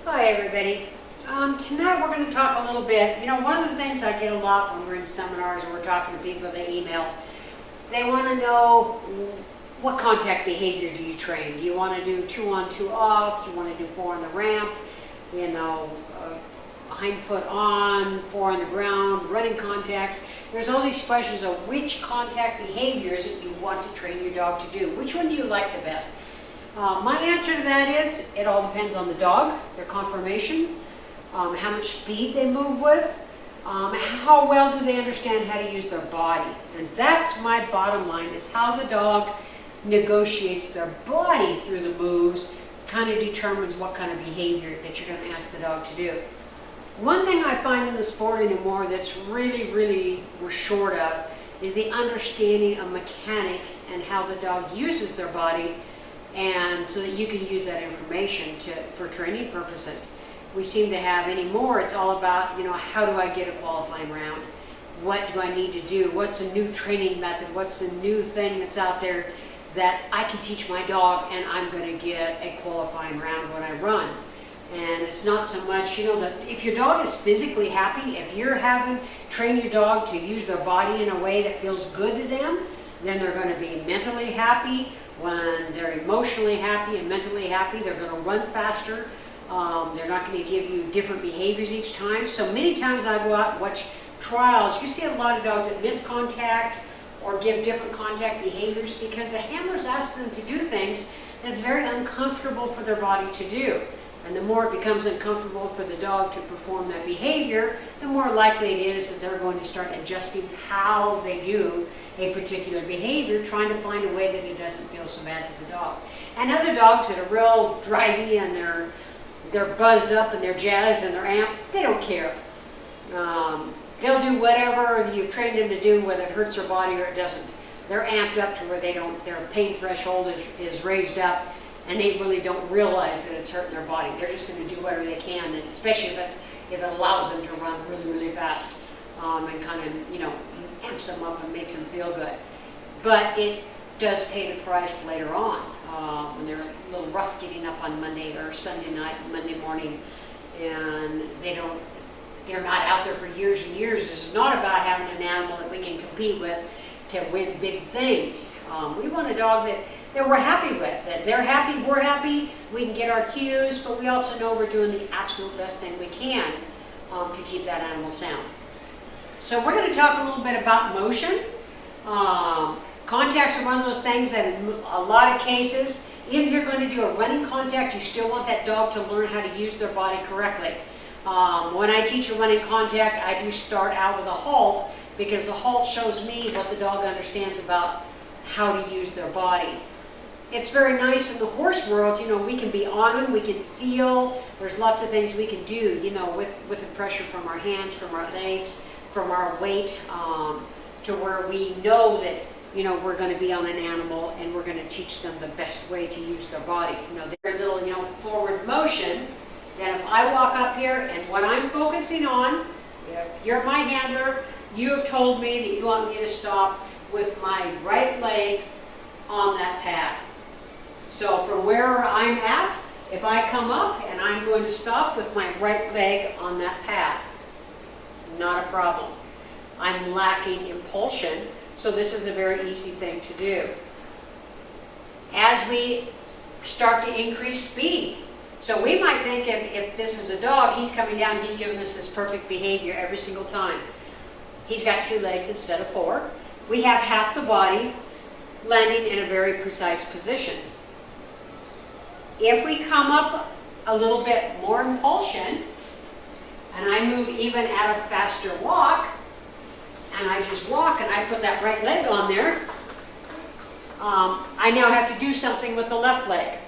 Hi everybody. Tonight we're going to talk a little bit, one of the things I get a lot when we're in seminars or we're talking to people, they email, they want to know what contact behavior do you train? Do you want to do 2 on, 2 off? Do you want to do 4 on the ramp? Hind foot on, 4 on the ground, running contacts. There's all these questions of which contact behaviors that you want to train your dog to do. Which one do you like the best? My answer to that is, it all depends on the dog, their conformation, how much speed they move with, how well do they understand how to use their body. And that's my bottom line, is how the dog negotiates their body through the moves kind of determines what kind of behavior that you're going to ask the dog to do. One thing I find in the sport anymore that's really we're short of is the understanding of mechanics and how the dog uses their body, and so that you can use that information for training purposes. We seem to have anymore, it's all about, how do I get a qualifying round? What do I need to do? What's a new training method? What's the new thing that's out there that I can teach my dog and I'm going to get a qualifying round when I run? And it's not so much, that if your dog is physically happy, if you're train your dog to use their body in a way that feels good to them, then they're going to be mentally happy. When they're emotionally happy and mentally happy, they're going to run faster. They're not going to give you different behaviors each time. So many times I go out and watch trials. You see a lot of dogs that miss contacts or give different contact behaviors because the handlers ask them to do things that's very uncomfortable for their body to do. And the more it becomes uncomfortable for the dog to perform that behavior, the more likely it is that they're going to start adjusting how they do a particular behavior, trying to find a way that it doesn't feel so bad to the dog. And other dogs that are real drivey and they're buzzed up and they're jazzed and they're amped, they don't care. They'll do whatever you've trained them to do, whether it hurts their body or it doesn't. They're amped up to where their pain threshold is raised up, and they really don't realize that it's hurting their body. They're just going to do whatever they can, and especially if it allows them to run really fast, and kind of, amps them up and makes them feel good. But it does pay the price later on, when they're a little rough getting up on Monday or Sunday night, Monday morning, and they're not out there for years and years. This is not about having an animal that we can compete with to win big things. We want a dog that we're happy with, that they're happy, we're happy, we can get our cues, but we also know we're doing the absolute best thing we can to keep that animal sound. So we're going to talk a little bit about motion. Contacts are one of those things that in a lot of cases, if you're going to do a running contact, you still want that dog to learn how to use their body correctly. When I teach a running contact, I do start out with a halt, because the halt shows me what the dog understands about how to use their body. It's very nice in the horse world, we can be on them, we can feel, there's lots of things we can do, with the pressure from our hands, from our legs, from our weight, to where we know that, we're going to be on an animal and we're going to teach them the best way to use their body. Their little, forward motion, that if I walk up here and what I'm focusing on, if you're my handler, you have told me that you want me to stop with my right leg on that pad. So from where I'm at, if I come up and I'm going to stop with my right leg on that pad, not a problem. I'm lacking impulsion, so this is a very easy thing to do. As we start to increase speed, so we might think if this is a dog, he's coming down, he's giving us this perfect behavior every single time. He's got 2 legs instead of 4. We have half the body landing in a very precise position. If we come up a little bit more impulsion, and I move even at a faster walk, and I just walk and I put that right leg on there, I now have to do something with the left leg.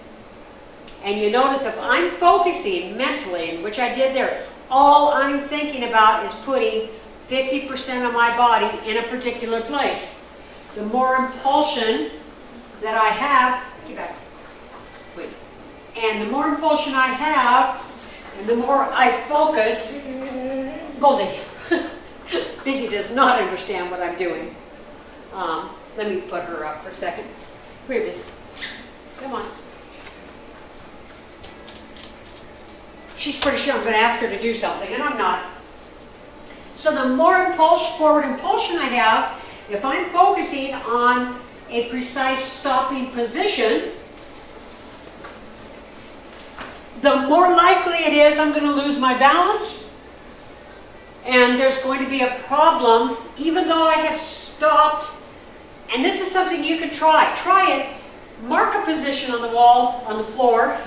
And you notice if I'm focusing mentally, and which I did there, all I'm thinking about is putting 50% of my body in a particular place. The more impulsion that I have, get back, wait, and the more impulsion I have, and the more I focus, Goldie, Busy does not understand what I'm doing. Let me put her up for a second. Come here, Busy. Come on. she's pretty sure I'm going to ask her to do something, and I'm not. So the more forward impulsion I have, if I'm focusing on a precise stopping position, the more likely it is I'm going to lose my balance, and there's going to be a problem even though I have stopped. And this is something you can try. Try it. Mark a position on the wall, on the floor,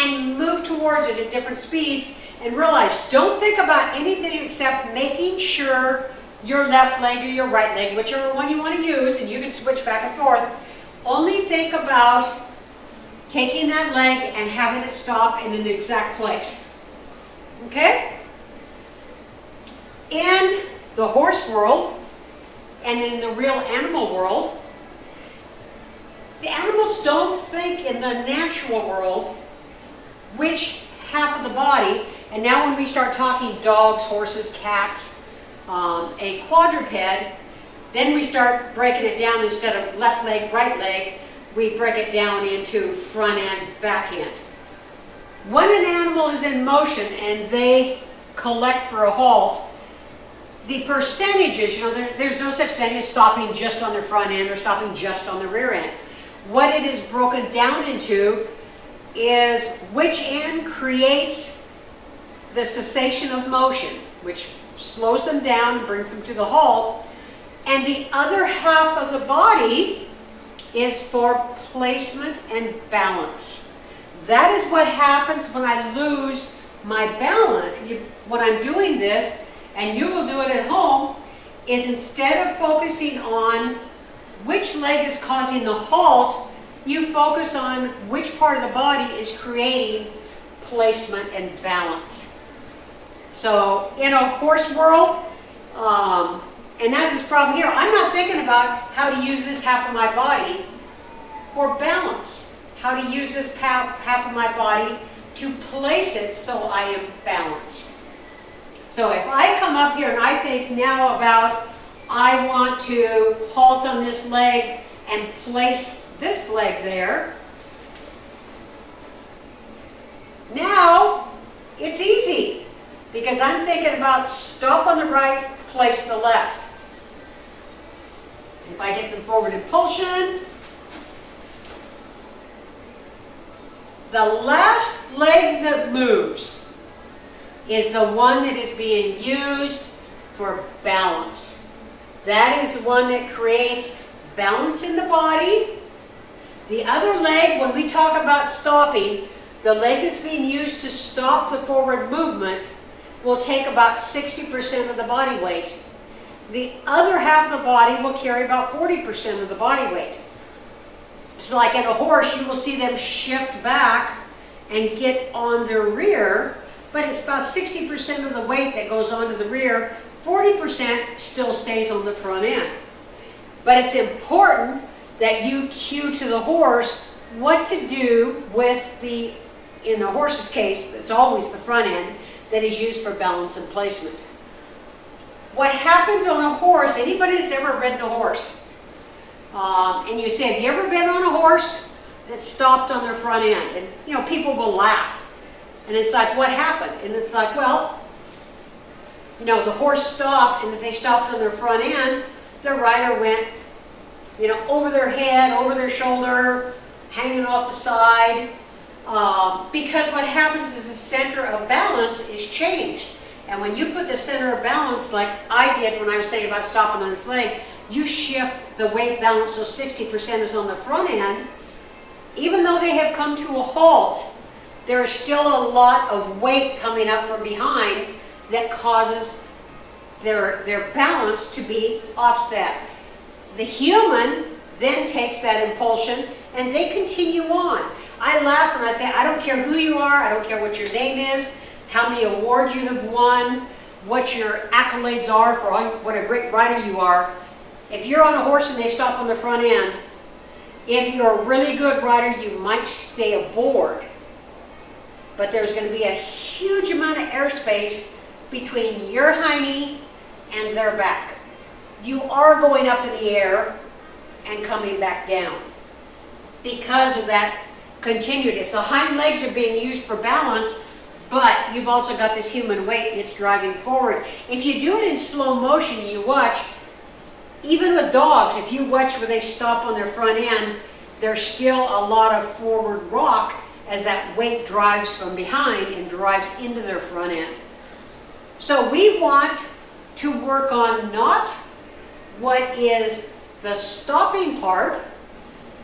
and move towards it at different speeds, and realize, don't think about anything except making sure your left leg or your right leg, whichever one you want to use, and you can switch back and forth, only think about taking that leg and having it stop in an exact place. Okay? In the horse world and in the real animal world, the animals don't think in the natural world which half of the body, and now when we start talking dogs, horses, cats, a quadruped, then we start breaking it down. Instead of left leg, right leg, we break it down into front end, back end. When an animal is in motion and they collect for a halt, the percentages, there's no such thing as stopping just on their front end or stopping just on the rear end. What it is broken down into is which end creates the cessation of motion, which slows them down, brings them to the halt, and the other half of the body is for placement and balance. That is what happens when I lose my balance. When I'm doing this, and you will do it at home, is instead of focusing on which leg is causing the halt, you focus on which part of the body is creating placement and balance. So in a horse world, and that's this problem here, I'm not thinking about how to use this half of my body for balance, how to use this half of my body to place it so I am balanced. So if I come up here and I think now about, I want to halt on this leg and place this leg there, now it's easy because I'm thinking about stop on the right, place the left. If I get some forward impulsion, the last leg that moves is the one that is being used for balance. That is the one that creates balance in the body. The other leg, when we talk about stopping, the leg that's being used to stop the forward movement will take about 60% of the body weight. The other half of the body will carry about 40% of the body weight. So like in a horse, you will see them shift back and get on their rear, but it's about 60% of the weight that goes onto the rear, 40% still stays on the front end. But it's important that you cue to the horse what to do with in the horse's case, it's always the front end that is used for balance and placement. What happens on a horse, anybody that's ever ridden a horse, and you say, have you ever been on a horse that stopped on their front end? And people will laugh. And it's like, what happened? And it's like, well, the horse stopped, and if they stopped on their front end, their rider went, over their head, over their shoulder, hanging off the side. Because what happens is the center of balance is changed. And when you put the center of balance, like I did when I was thinking about stopping on this leg, you shift the weight balance so 60% is on the front end. Even though they have come to a halt, there is still a lot of weight coming up from behind that causes their balance to be offset. The human then takes that impulsion and they continue on. I laugh and I say, I don't care who you are, I don't care what your name is, how many awards you have won, what your accolades are for what a great rider you are. If you're on a horse and they stop on the front end, if you're a really good rider, you might stay aboard. But there's going to be a huge amount of airspace between your hiney and their back. You are going up in the air and coming back down because of that continued. If the hind legs are being used for balance, but you've also got this human weight and it's driving forward. If you do it in slow motion, you watch, even with dogs, if you watch where they stop on their front end, there's still a lot of forward rock as that weight drives from behind and drives into their front end. So we want to work on not what is the stopping part,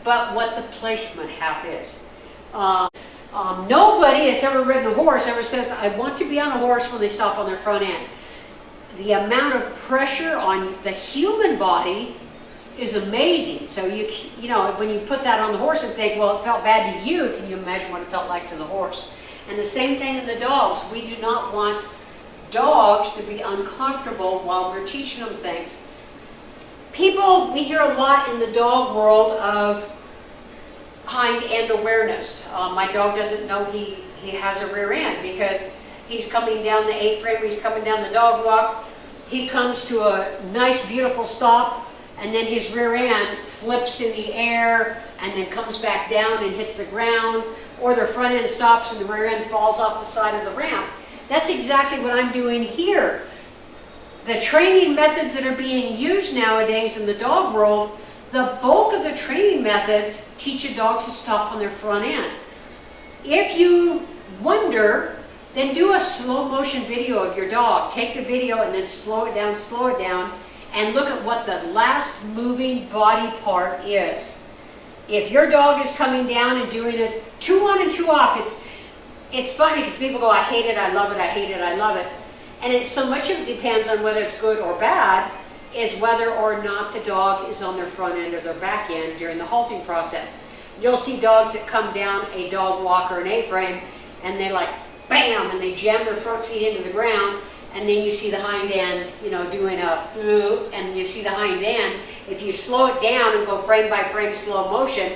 but what the placement half is. Nobody that's ever ridden a horse ever says, I want to be on a horse when they stop on their front end. The amount of pressure on the human body is amazing. So you know, when you put that on the horse and think, well, it felt bad to you, can you imagine what it felt like to the horse? And the same thing in the dogs. We do not want dogs to be uncomfortable while we're teaching them things. People, we hear a lot in the dog world of hind end awareness. My dog doesn't know he has a rear end because he's coming down the A-frame, he's coming down the dog walk, he comes to a nice beautiful stop, and then his rear end flips in the air and then comes back down and hits the ground, or their front end stops and the rear end falls off the side of the ramp. That's exactly what I'm doing here. The training methods that are being used nowadays in the dog world, the bulk of the training methods teach a dog to stop on their front end. If you wonder, then do a slow motion video of your dog. Take the video and then slow it down, and look at what the last moving body part is. If your dog is coming down and doing a 2 on and 2 off, it's funny because people go, I hate it, I love it, I hate it, I love it. And it's so much of it depends on whether it's good or bad, is whether or not the dog is on their front end or their back end during the halting process. You'll see dogs that come down a dog walk or an A-frame and they like bam, and they jam their front feet into the ground, and then you see the hind end, you know, doing a and you see the hind end. If you slow it down and go frame by frame slow motion,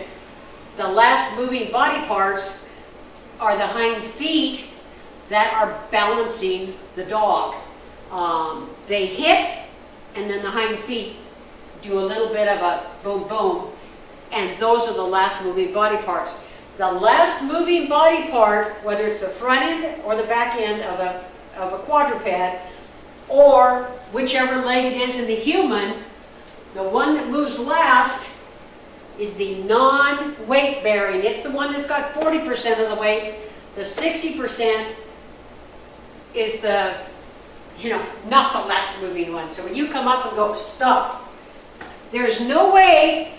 the last moving body parts are the hind feet that are balancing the dog. They hit, and then the hind feet do a little bit of a boom, boom, and those are the last moving body parts. The last moving body part, whether it's the front end or the back end of a quadruped, or whichever leg it is in the human, the one that moves last is the non-weight bearing. It's the one that's got 40% of the weight. The 60% is the, not the last moving one. So when you come up and go, stop, there's no way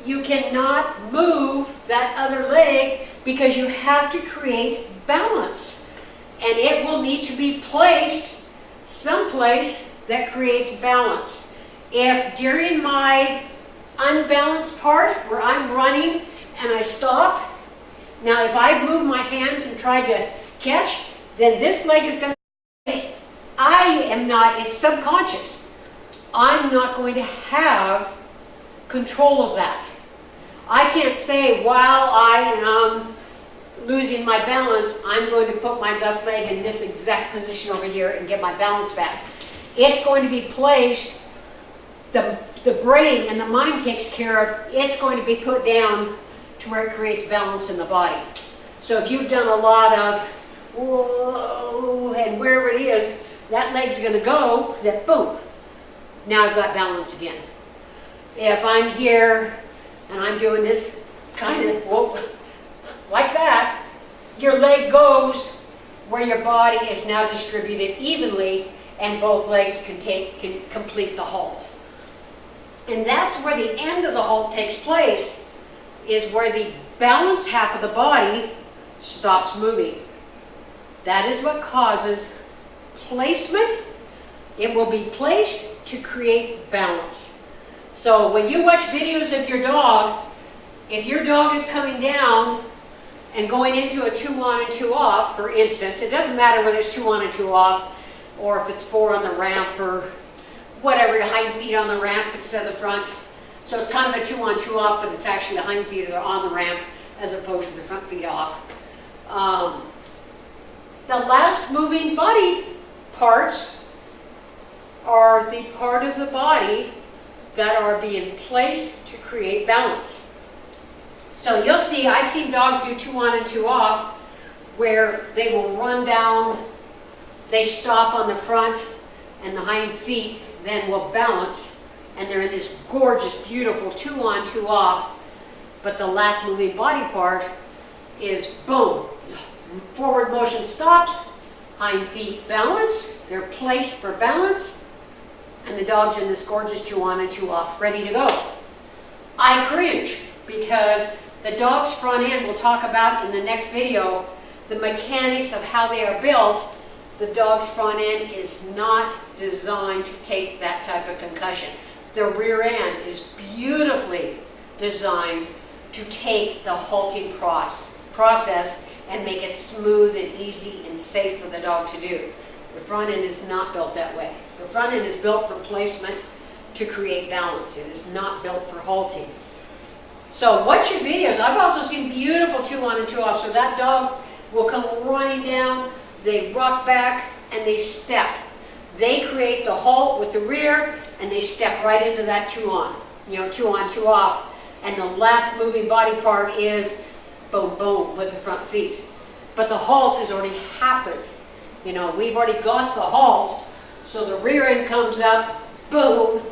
you cannot move that other leg because you have to create balance. And it will need to be placed someplace that creates balance. If during my unbalanced part where I'm running and I stop, now if I've moved my hands and tried to catch, then this leg is going to be placed. I am not, it's subconscious. I'm not going to have control of that. I can't say while I am losing my balance, I'm going to put my left leg in this exact position over here and get my balance back. It's going to be placed, the brain and the mind takes care of, it's going to be put down to where it creates balance in the body. So if you've done a lot of whoa, and wherever it is, that leg's going to go, that boom, now I've got balance again. If I'm here and I'm doing this kind of, whoa, like that, your leg goes where your body is now distributed evenly and both legs can complete the halt. And that's where the end of the halt takes place, is where the balance half of the body stops moving. That is what causes placement. It will be placed to create balance. So when you watch videos of your dog, if your dog is coming down and going into a 2 on and 2 off, for instance, it doesn't matter whether it's 2 on and 2 off, or if it's 4 on the ramp, or whatever, hind feet on the ramp instead of the front. So it's kind of a 2 on 2 off, but it's actually the hind feet that are on the ramp as opposed to the front feet off. The last moving body parts are the part of the body that are being placed to create balance. So you'll see, I've seen dogs do 2 on and 2 off where they will run down, they stop on the front, and the hind feet then will balance, and they're in this gorgeous, beautiful 2 on, 2 off, but the last moving body part is boom, forward motion stops, hind feet balance, they're placed for balance, and the dog's in this gorgeous 2 on and 2 off, ready to go. I cringe because the dog's front end, we'll talk about in the next video, the mechanics of how they are built. The dog's front end is not designed to take that type of concussion. The rear end is beautifully designed to take the halting process and make it smooth and easy and safe for the dog to do. The front end is not built that way. The front end is built for placement to create balance. It is not built for halting. So watch your videos. I've also seen beautiful 2 on and 2 off. So that dog will come running down, they rock back, and they step. They create the halt with the rear, and they step right into that 2 on. 2 on, 2 off. And the last moving body part is boom, boom, with the front feet. But the halt has already happened. We've already got the halt. So the rear end comes up, boom,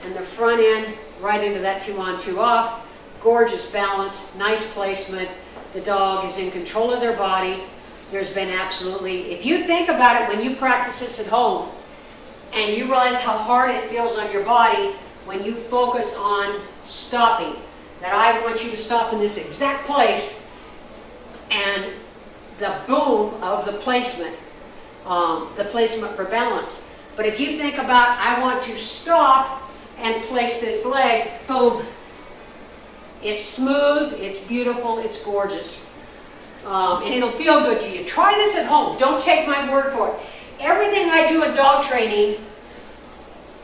and the front end right into that 2 on, 2 off. Gorgeous balance, nice placement. The dog is in control of their body. There's been absolutely, if you think about it when you practice this at home, and you realize how hard it feels on your body when you focus on stopping, that I want you to stop in this exact place, and the boom of the placement for balance. But if you think about, I want to stop and place this leg, boom, it's smooth, it's beautiful, it's gorgeous. And it'll feel good to you. Try this at home. Don't take my word for it. Everything I do in dog training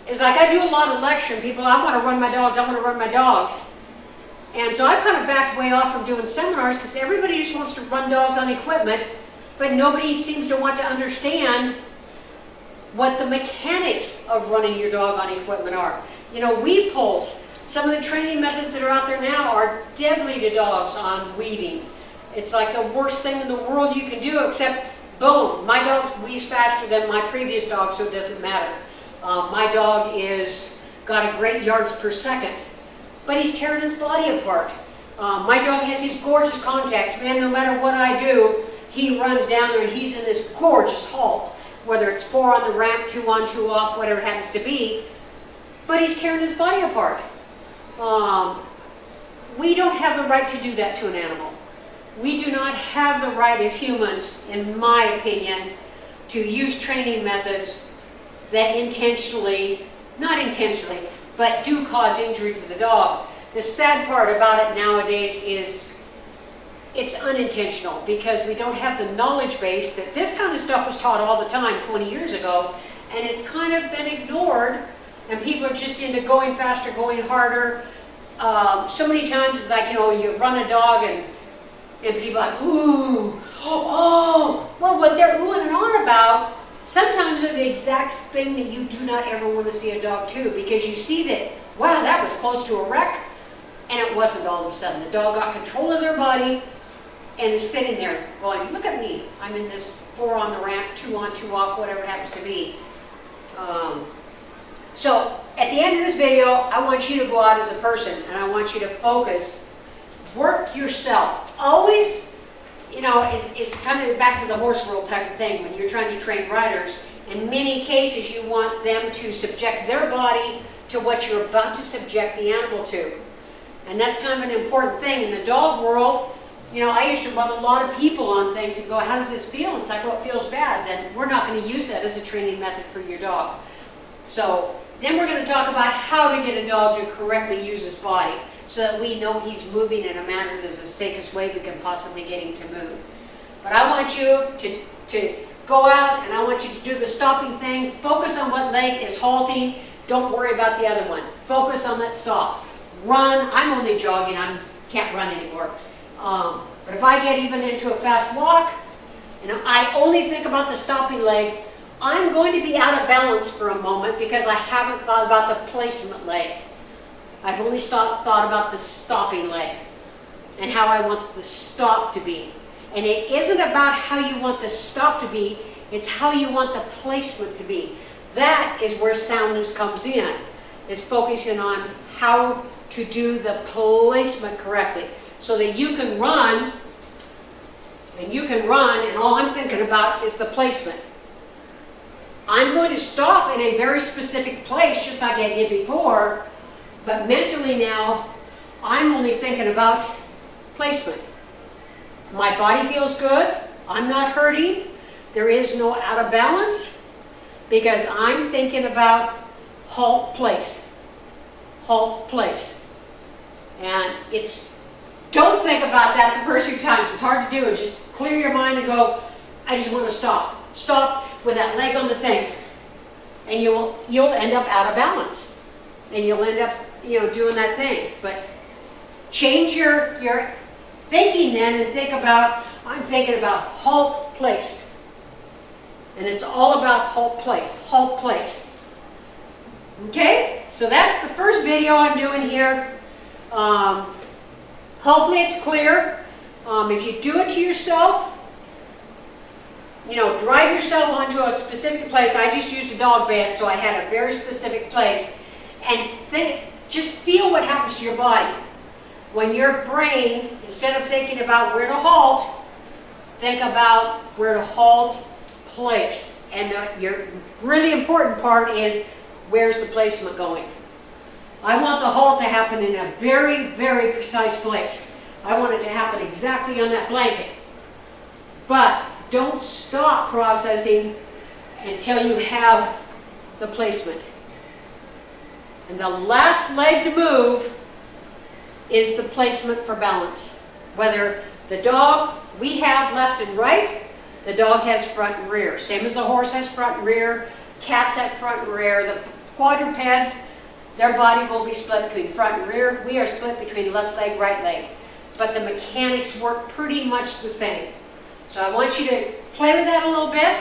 is like I do a lot of lecturing. People, I want to run my dogs, I want to run my dogs. And so I've kind of backed way off from doing seminars because everybody just wants to run dogs on equipment, but nobody seems to want to understand what the mechanics of running your dog on equipment are. Weave pulls. Some of the training methods that are out there now are deadly to dogs on weaving. It's like the worst thing in the world you can do, except, boom, my dog weaves faster than my previous dog, so it doesn't matter. My dog got a great yards per second, but he's tearing his body apart. My dog has these gorgeous contacts. Man, no matter what I do, he runs down there and he's in this gorgeous halt, whether it's 4 on the ramp, 2 on, 2 off, whatever it happens to be, but he's tearing his body apart. We don't have the right to do that to an animal. We do not have the right as humans, in my opinion, to use training methods that not intentionally, but do cause injury to the dog. The sad part about it nowadays is it's unintentional because we don't have the knowledge base that this kind of stuff was taught all the time 20 years ago, and it's kind of been ignored. And people are just into going faster, going harder. So many times it's like, you run a dog and people are like, ooh, oh. Well, what they're oohing and on about sometimes are the exact thing that you do not ever want to see a dog do, because you see that, wow, that was close to a wreck, and it wasn't all of a sudden. The dog got control of their body and is sitting there going, look at me. I'm in this 4 on the ramp, 2 on, 2 off, whatever it happens to be. So at the end of this video, I want you to go out as a person and I want you to focus, work yourself. Always, it's kind of back to the horse world type of thing. When you're trying to train riders, in many cases you want them to subject their body to what you're about to subject the animal to. And that's kind of an important thing. In the dog world, I used to run a lot of people on things and go, how does this feel? And it's like, well, it feels bad. Then we're not going to use that as a training method for your dog. So then we're going to talk about how to get a dog to correctly use his body so that we know he's moving in a manner that is the safest way we can possibly get him to move. But I want you to go out and I want you to do the stopping thing. Focus on what leg is halting. Don't worry about the other one. Focus on that stop. Run. I'm only jogging. I can't run anymore. But if I get even into a fast walk and I only think about the stopping leg, I'm going to be out of balance for a moment because I haven't thought about the placement leg. I've only thought about the stopping leg and how I want the stop to be. And it isn't about how you want the stop to be, it's how you want the placement to be. That is where soundness comes in. It's focusing on how to do the placement correctly so that you can run, and all I'm thinking about is the placement. I'm going to stop in a very specific place, just like I did before, but mentally now, I'm only thinking about placement. My body feels good, I'm not hurting, there is no out of balance, because I'm thinking about halt, place. Halt, place. And don't think about that the first few times. It's hard to do. Just clear your mind and go, I just want to stop. Stop with that leg on the thing. And you'll end up out of balance. And you'll end up, doing that thing. But change your thinking then and think about, I'm thinking about halt, place. And it's all about halt, place. Halt, place. Okay? So that's the first video I'm doing here. Hopefully it's clear. If you do it to yourself, drive yourself onto a specific place. I just used a dog bed, so I had a very specific place. And just feel what happens to your body. When your brain, instead of thinking about where to halt, think about where to halt, place. And your really important part is, where's the placement going? I want the halt to happen in a very, very precise place. I want it to happen exactly on that blanket. But don't stop processing until you have the placement. And the last leg to move is the placement for balance. Whether the dog, we have left and right, the dog has front and rear. Same as a horse has front and rear, cats have front and rear. The quadrupeds, their body will be split between front and rear. We are split between left leg, right leg. But the mechanics work pretty much the same. So I want you to play with that a little bit,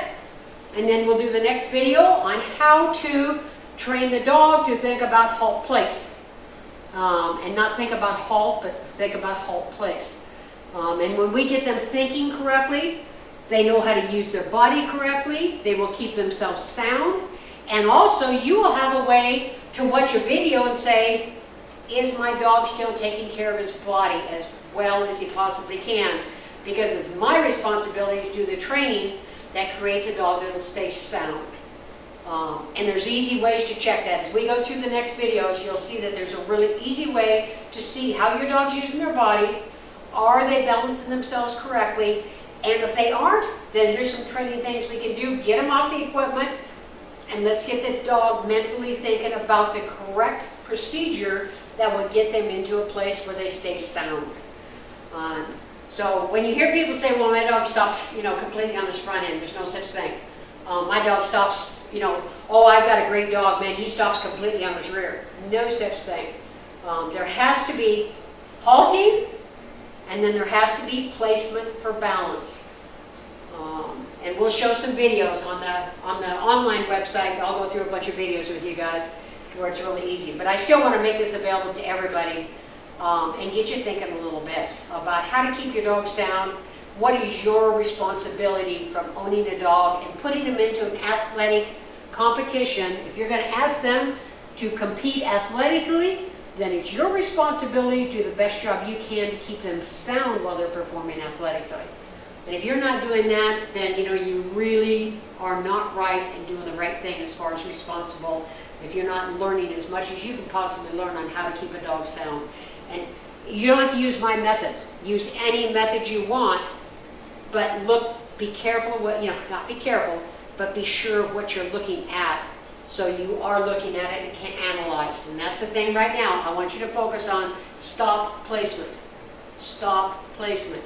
and then we'll do the next video on how to train the dog to think about halt, place. And not think about halt, but think about halt, place. And when we get them thinking correctly, they know how to use their body correctly, they will keep themselves sound, and also you will have a way to watch a video and say, is my dog still taking care of his body as well as he possibly can? Because it's my responsibility to do the training that creates a dog that will stay sound. And there's easy ways to check that. As we go through the next videos, you'll see that there's a really easy way to see how your dog's using their body. Are they balancing themselves correctly? And if they aren't, then here's some training things we can do. Get them off the equipment, and let's get the dog mentally thinking about the correct procedure that would get them into a place where they stay sound. So when you hear people say, well, my dog stops, completely on his front end, there's no such thing. My dog stops, oh, I've got a great dog, man, he stops completely on his rear. No such thing. There has to be halting, and then there has to be placement for balance. And we'll show some videos on the online website. I'll go through a bunch of videos with you guys to where it's really easy. But I still want to make this available to everybody and get you thinking a little bit about how to keep your dog sound. What is your responsibility from owning a dog and putting them into an athletic competition? If you're going to ask them to compete athletically, then it's your responsibility to do the best job you can to keep them sound while they're performing athletically. And if you're not doing that, then you really are not right and doing the right thing as far as responsible. If you're not learning as much as you can possibly learn on how to keep a dog sound. And you don't have to use my methods. Use any method you want, but be careful what, not be careful, but be sure of what you're looking at. So you are looking at it and can analyze. And that's the thing right now. I want you to focus on stop placement. Stop placement.